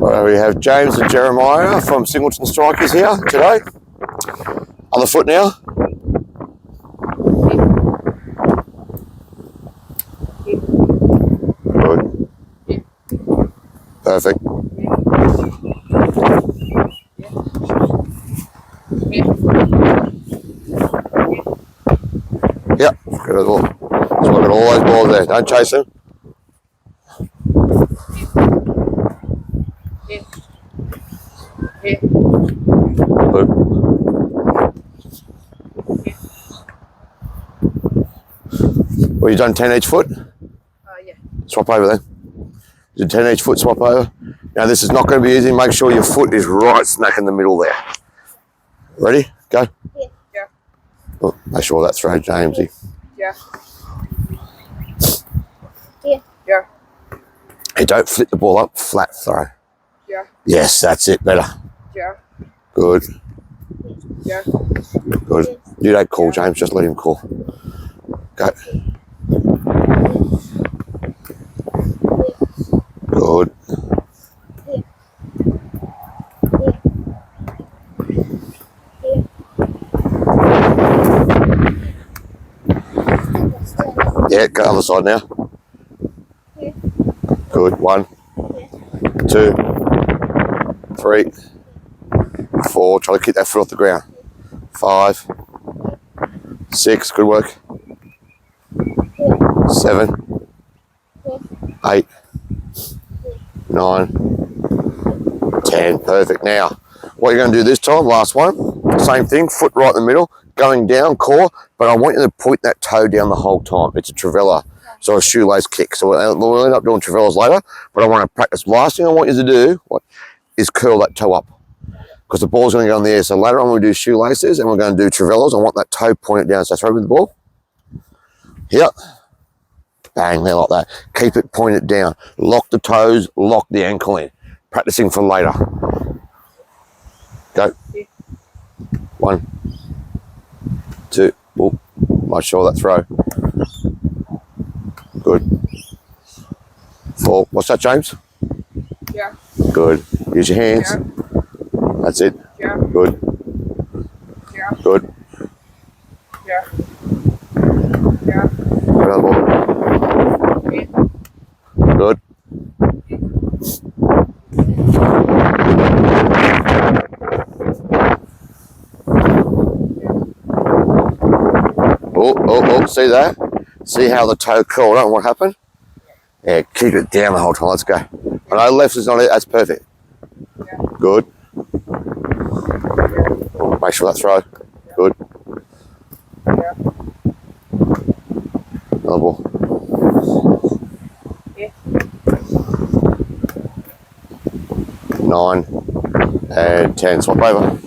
Well, we have James and Jeremiah from Singleton Strikers here today. Other foot now. Good. Perfect. Yep, good as well. So look at all those balls there. Don't chase them. Good. Well, you done 10 each foot? Yeah. Swap over then. You did 10 each foot, swap over. Now this is not going to be easy. Make sure your foot is right smack in the middle there. Ready? Go. Yeah. Yeah. Oh, make sure that's right, Jamesy. Yeah. Yeah. Yeah. Hey, don't flip the ball up, flat throw. Yeah. Yes, that's it, better. Yeah. Good. Yeah. Good. You don't call, James, just let him call. Go. Good. Yeah, go other side now. Good. 1, 2, 3, 4. Try to keep that foot off the ground. 5, 6. Good work. 7, 8, 9, 10. Perfect. Now, what you're going to do this time, last one, same thing, foot right in the middle, going down, core, but I want you to point that toe down the whole time. It's a trivela, so a shoelace kick. So we'll end up doing trivelas later, but I want to practice. Last thing I want you to do is curl that toe up, because the ball's going to go in the air. So later on we'll do shoelaces and we're going to do trivelas. I want that toe pointed down. So throw with the ball. Here. Bang, there like that. Keep it pointed down. Lock the toes, lock the ankle in. Practicing for later. Go. 1, 2. Oh, make sure that throw. Good. 4. What's that, James? Yeah. Good. Use your hands. Yeah. That's it. Yeah. Good. Yeah. Good. Yeah. Yeah. Another ball. Good. Oh, see that? See how the toe curled up and what happened? Yeah, keep it down the whole time. Let's go. I know left is not it. That's perfect. Good. Make sure that throw. Good. Another ball. 9 and 10. Swap over.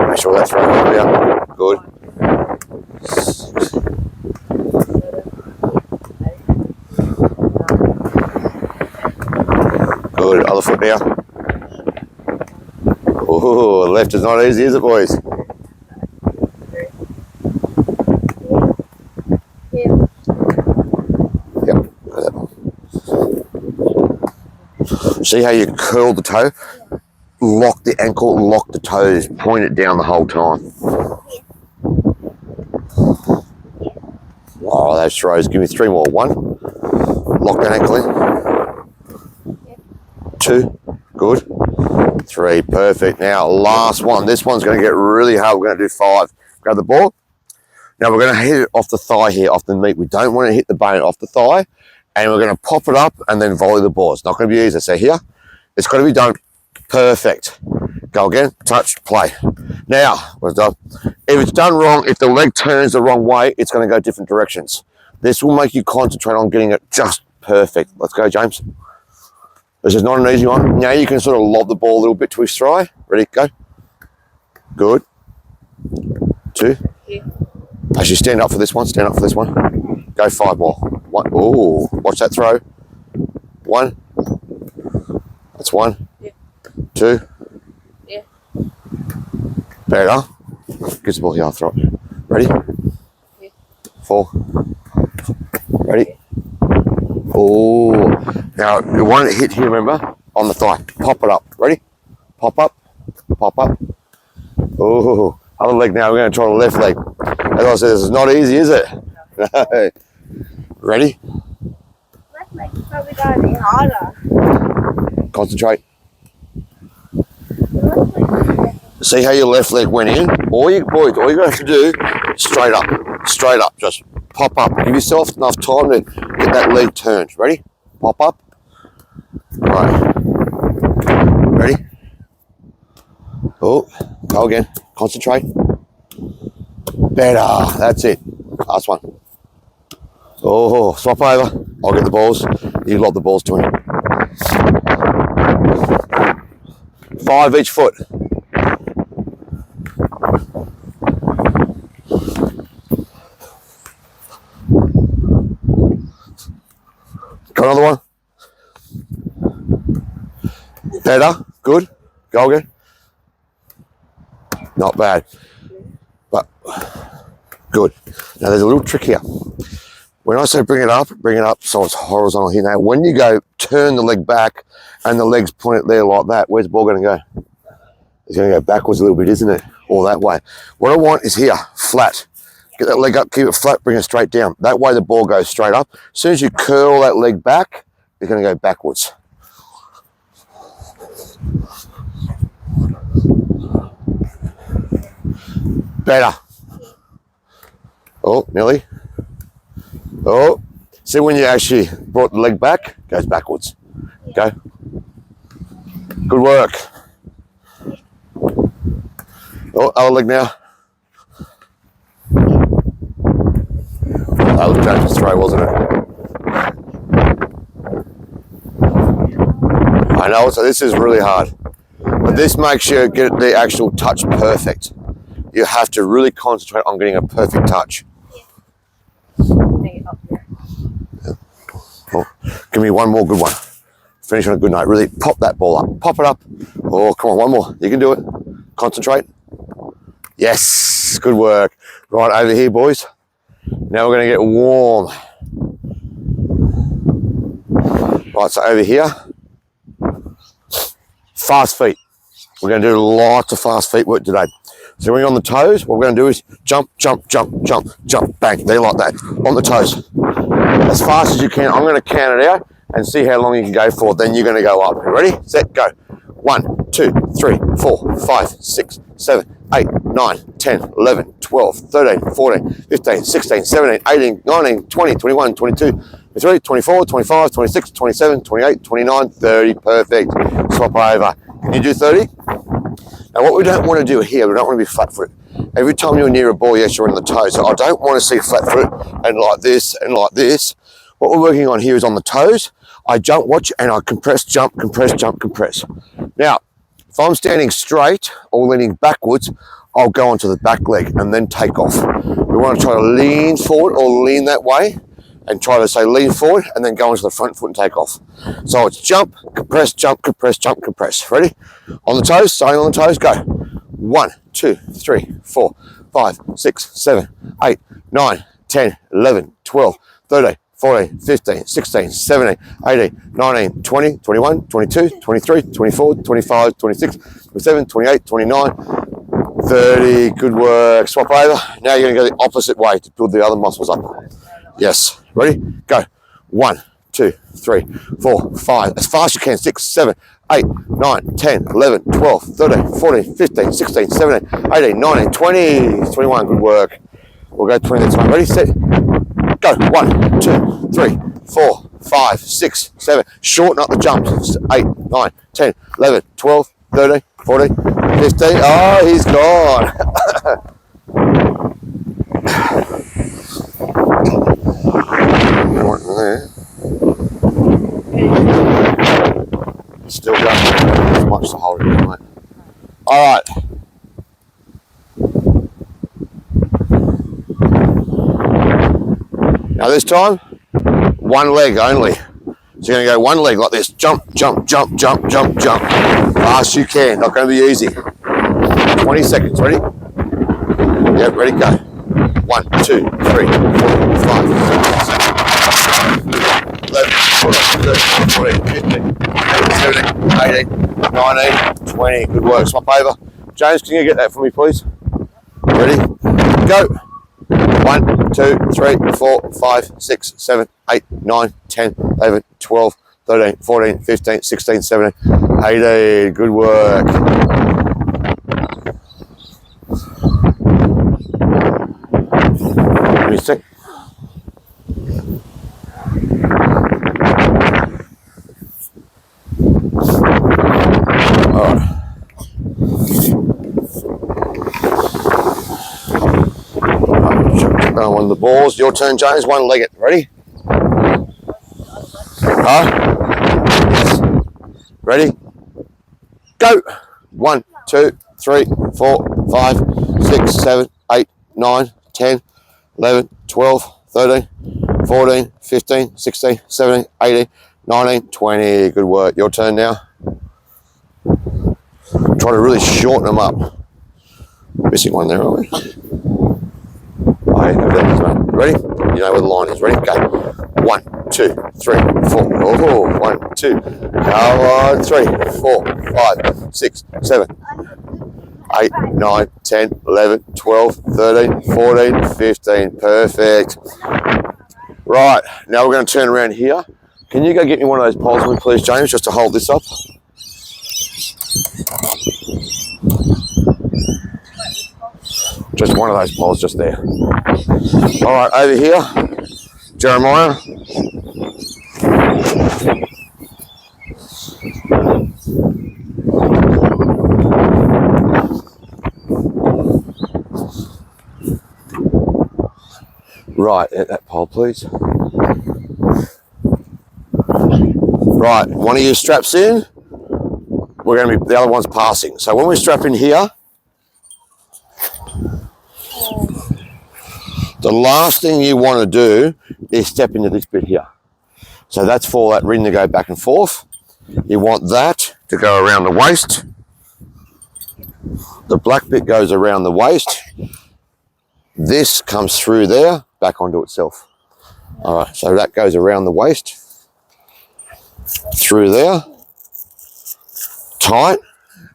Make sure that's right out. Good. Good. Other foot now. Oh, left is not easy, is it, boys? Yep. See how you curl the toe? Lock the ankle, lock the toes, point it down the whole time. Oh, those throws. Give me 3 more. 1. Lock that ankle in. 2. Good. 3. Perfect. Now, last one. This one's going to get really hard. We're going to do 5. Grab the ball. Now, we're going to hit it off the thigh here, off the meat. We don't want to hit the bone off the thigh. And we're going to pop it up and then volley the ball. It's not going to be easy. So here, it's got to be done perfect. Go again. Touch. Play. Now, what's done? If it's done wrong, if the leg turns the wrong way, it's going to go different directions. This will make you concentrate on getting it just perfect. Let's go, James. This is not an easy one. Now you can sort of lob the ball a little bit to his thigh. Ready? Go. Good. 2. As you stand up for this one, stand up for this one. Go 5 more. 1. Oh, watch that throw. 1. That's 1. 2. Better. Gives the ball here, I'll throw it. Ready? 4. Ready? Oh. Now, you want it hit here, remember? On the thigh. Pop it up. Ready? Pop up. Pop up. Oh. Other leg now. We're going to try the left leg. As I said, this is not easy, is it? No. Ready? Left leg's probably going to be harder. Concentrate. The left leg's See how your left leg went in? All you boys, all you're going to have to do, straight up, just pop up. Give yourself enough time to get that leg turned. Ready? Pop up. Right. Ready? Oh, go again. Concentrate. Better. That's it. Last one. Oh, swap over. I'll get the balls. You lob the balls to him. 5 each foot. Got another one? Better. Good. Go again. Not bad. But good. Now there's a little trick here. When I say bring it up so it's horizontal here. Now when you go turn the leg back and the legs point it there like that, where's the ball going to go? It's going to go backwards a little bit, isn't it? Or that way. What I want is here, flat. Get that leg up, keep it flat, bring it straight down. That way the ball goes straight up. As soon as you curl that leg back, it's going to go backwards. Better. Oh, nearly. Oh, see when you actually brought the leg back, it goes backwards. Go. Good work. Oh, other leg now. That was James' throw, wasn't it? I know, so this is really hard. But this makes you get the actual touch perfect. You have to really concentrate on getting a perfect touch. Oh, give me one more good one. Finish on a good note. Really pop that ball up. Pop it up. Oh, come on, one more. You can do it. Concentrate. Yes, good work. Right over here, boys. Now we're going to get warm. Right, so over here, fast feet. We're going to do lots of fast feet work today. So when you're on the toes, what we're going to do is jump, jump, jump, jump, jump, bang. They're like that, on the toes. As fast as you can. I'm going to count it out and see how long you can go for. Then you're going to go up. Ready, set, go. 1, 2, 3, 4, 5, 6, 7, 8, 9, 10, 11, 12, 13, 14, 15, 16, 17, 18, 19, 20, 21, 22, 23, 24, 25, 26, 27, 28, 29, 30. Perfect. Swap over. Can you do 30? Now what we don't want to do here, we don't want to be flat-footed. Every time you're near a ball, yes, you're on the toes. So I don't want to see flat-footed and like this and like this. What we're working on here is on the toes. I jump, watch, and I compress, jump, compress, jump, compress. Now, if I'm standing straight or leaning backwards, I'll go onto the back leg and then take off. We want to try to lean forward or lean that way and try to say lean forward and then go onto the front foot and take off. So it's jump, compress, jump, compress, jump, compress. Ready? On the toes, starting on the toes, go. 1, 2, 3, 4, 5, 6, 7, 8, 9, 10, 11, 12, 13, 14, 15, 16, 17, 18, 19, 20, 21, 22, 23, 24, 25, 26, 27, 28, 29, 30. Good work. Swap over. Now you're going to go the opposite way to build the other muscles up. Yes. Ready? Go. 1, 2, 3, 4, 5. As fast as you can. 6, 7, 8, 9, 10, 11, 12, 13, 14, 15, 16, 17, 18, 19, 20, 21. Good work. We'll go 20 this time. Ready? Set. Go. 1, 2, 3, 4, 5, 6, 7. Shorten up the jumps. 8, 9, 10, 11, 12, 13, 14, 15. Oh, he's gone. Right there. Still going. There's much to hold it in, mate. All right. Now this time, one leg only. So you're going to go one leg like this. Jump, jump, jump, jump, jump, jump. Fast as you can. Not going to be easy. 20 seconds. Ready? Yep, ready, go. 1, 2, 3, 4, 5, 6, 7, 11, 12, 13, 14, 15, 17, 18, 19, 20. Good work. Swap over. James, can you get that for me, please? Ready? Go. 1, 2, 3, 4, 5, 6, 7, 8, 9, 10, 11, 12, 13, 14, 15, 16, 17, 18. Good work. Give me a sec. Alright. One of the balls. Your turn, James. One leg it. Ready? Yes. Ready? Go. 1, 2, 3, 4, 5, 6, 7, 8, 9, 10, 11, 12, 13, 14, 15, 16, 17, 18, 19, 20. Good work. Your turn now. Try to really shorten them up. Missing one there, aren't we? Oh, yeah, no, that is, mate. Ready? You know where the line is. Ready? Go. 1, 2, 3, 4. Oh, 1, 2. Come on. 3, 4, 5, 6, 7, 8, 9, 10, 11, 12, 13, 14, 15. Perfect. Right. Now we're going to turn around here. Can you go get me one of those poles for me, please, James, just to hold this up? Just one of those poles just there. All right, over here, Jeremiah. Right, at that pole, please. Right, one of you straps in. We're going to be, the other one's passing. So when we strap in here, the last thing you want to do is step into this bit here. So that's for that ring to go back and forth. You want that to go around the waist. The black bit goes around the waist. This comes through there, back onto itself. All right, so that goes around the waist, through there, tight,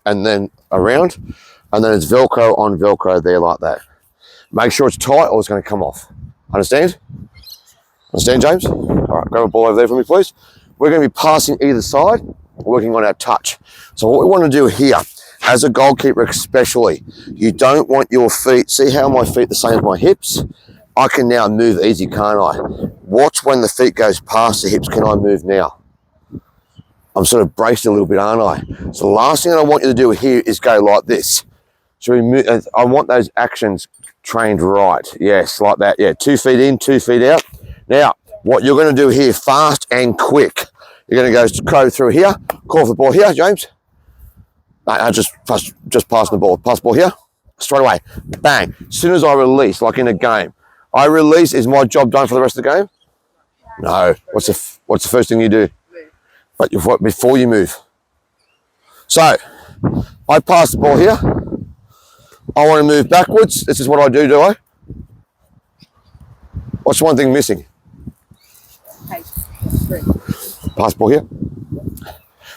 and then around, and then it's Velcro on Velcro there like that. Make sure it's tight or it's going to come off. Understand? Understand, James? All right, grab a ball over there for me, please. We're going to be passing either side, working on our touch. So what we want to do here, as a goalkeeper especially, you don't want your feet, see how my feet are the same as my hips? I can now move easy, can't I? Watch when the feet goes past the hips, can I move now? I'm sort of braced a little bit, aren't I? So the last thing I want you to do here is go like this. So we move, I want those actions trained right. Yes, like that. Yeah, 2 feet in, 2 feet out. Now, what you're going to do here, fast and quick. You're going to go through here, call for the ball here, James. Just passing the ball. Pass the ball here, straight away. Bang. As soon as I release, like in a game, I release, is my job done for the rest of the game? No. What's the first thing you do? But before you move. So, I pass the ball here. I want to move backwards. This is what I do I? What's one thing missing? Pass the ball here.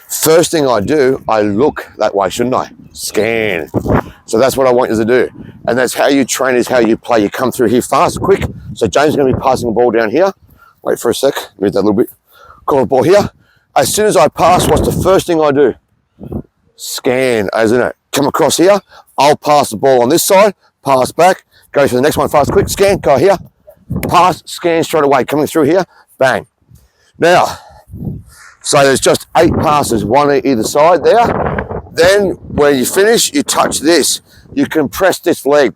First thing I do, I look that way, shouldn't I? Scan. So that's what I want you to do. And that's how you train, is how you play. You come through here fast, quick. So James is going to be passing the ball down here. Wait for a sec. Move that a little bit. Call the ball here. As soon as I pass, what's the first thing I do? Scan, isn't it? Come across here. I'll pass the ball on this side. Pass back. Go for the next one fast, quick. Scan. Go here. Pass. Scan straight away. Coming through here. Bang. Now, so there's just 8 passes, one either side there. Then when you finish, you touch this. You compress this leg.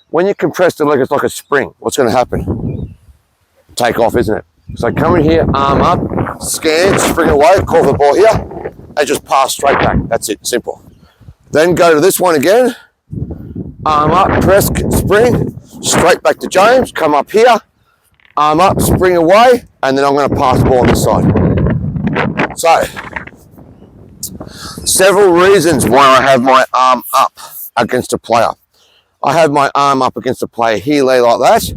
When you compress the leg, it's like a spring. What's going to happen? Take off, isn't it? So come in here, arm up, scan, spring away, call for the ball here, and just pass straight back. That's it, simple. Then go to this one again, arm up, press, spring, straight back to James, come up here, arm up, spring away, and then I'm going to pass the ball on this side. So, several reasons why I have my arm up. against a player. I have my arm up against a player here, like that.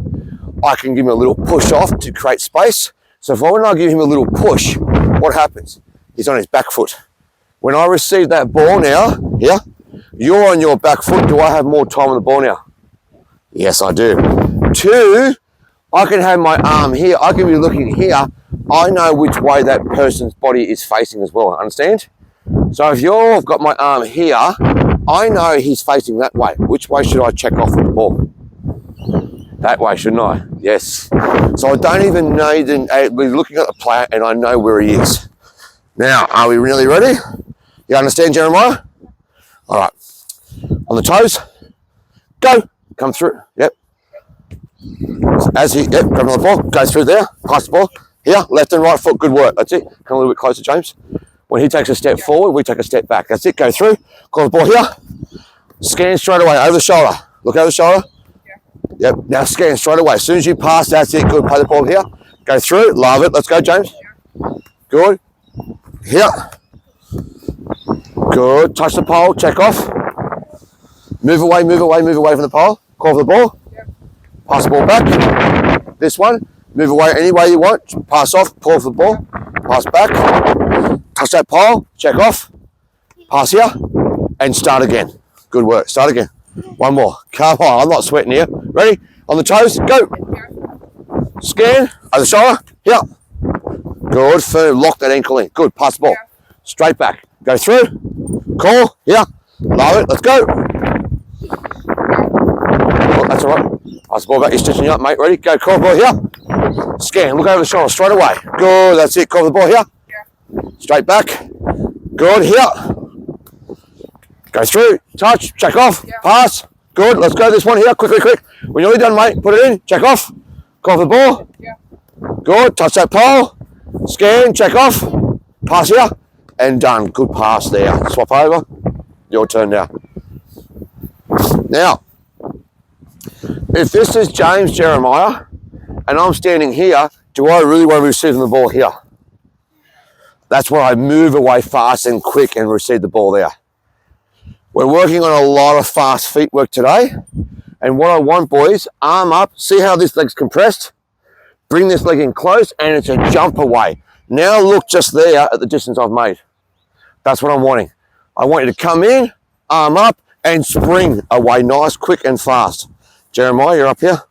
I can give him a little push off to create space. So when I give him a little push, what happens? He's on his back foot. When I receive that ball now, here, you're on your back foot. Do I have more time on the ball now? Yes, I do. 2, I can have my arm here. I can be looking here. I know which way that person's body is facing as well, understand? So if you've got my arm here, I know he's facing that way. Which way should I check off with the ball? That way, shouldn't I? Yes. So I don't even need to be looking at the player and I know where he is. Now, are we really ready? You understand, Jeremiah? All right. On the toes. Go. Come through. Yep. As he, yep, grab another ball. Go through there. Pass the ball. Here, left and right foot. Good work. That's it. Come a little bit closer, James. When he takes a step forward, we take a step back. That's it. Go through. Call the ball here. Scan straight away. Over the shoulder. Look over the shoulder. Yep. Now scan straight away. As soon as you pass, that's it. Good. Play the ball here. Go through. Love it. Let's go, James. Good. Here. Good. Touch the pole. Check off. Move away, move away, move away from the pole. Call for the ball. Pass the ball back. This one. Move away any way you want. Pass off. Call for the ball. Pass back. Touch that pole. Check off. Pass here. And start again. Good work. Start again. One more. Come on. I'm not sweating here. Ready? On the toes. Go. Scan. Over the shoulder. Here. Good. Firm. Lock that ankle in. Good. Pass the ball. Straight back. Go through. Call. Here. Love it. Let's go. Oh, that's all right. Pass the ball back. You're stitching you up, mate. Ready? Go. Call the ball here. Scan. Look over the shoulder. Straight away. Good. That's it. Call the ball here. Straight back. Good. Here. Go through. Touch. Check off. Pass. Good. Let's go this one here. Quick, quick, quick. When you're done, mate, put it in. Check off. Call for the ball. Good. Touch that pole. Scan. Check off. Pass here. And done. Good pass there. Swap over. Your turn now. Now, if this is James Jeremiah and I'm standing here, do I really want to receive the ball here? That's where I move away fast and quick and receive the ball there. We're working on a lot of fast feet work today. And what I want, boys, arm up. See how this leg's compressed? Bring this leg in close and it's a jump away. Now look just there at the distance I've made. That's what I'm wanting. I want you to come in, arm up, and spring away nice, quick, and fast. Jeremiah, you're up here.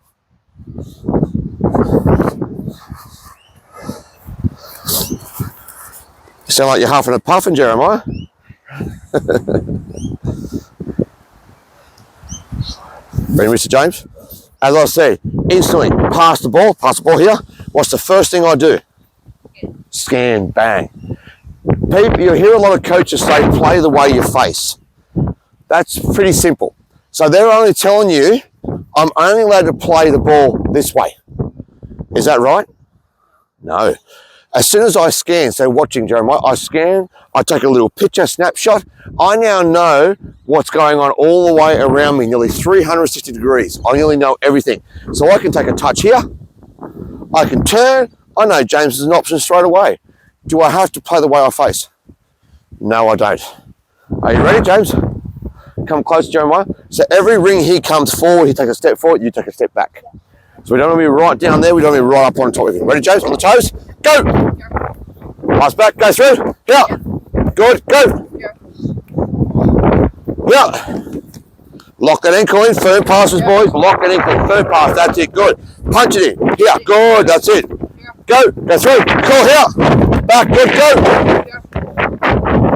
You sound like you're huffing and puffing, Jeremiah. Ready, Mr. James? As I said, instantly pass the ball here. What's the first thing I do? Scan, bang. People, you hear a lot of coaches say, play the way you face. That's pretty simple. So they're only telling you, I'm only allowed to play the ball this way. Is that right? No. As soon as I scan, so watching Jeremiah, I scan, I take a little picture, snapshot. I now know what's going on all the way around me, nearly 360 degrees. I nearly know everything. So I can take a touch here. I can turn. I know James is an option straight away. Do I have to play the way I face? No, I don't. Are you ready, James? Come close, Jeremiah. So every ring he comes forward, he takes a step forward, you take a step back. So we don't want to be right down there, we don't want to be right up on top of him. Ready, James? On the toes, go! Pass back, go through. Yeah. Good, go. Yeah. Lock that ankle in, firm passes, boys. Lock that ankle in, firm pass, that's it, good. Punch it in, here, good, that's it. Go through, cool, here. Back, good, go.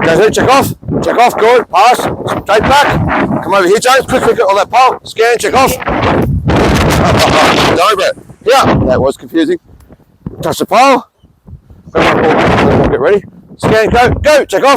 Go through, check off, good, pass, straight back. Come over here, James, quick, on that pole. Scan, check off. Yeah, that was confusing. Touch the pole. Get ready. Scan, go, check off.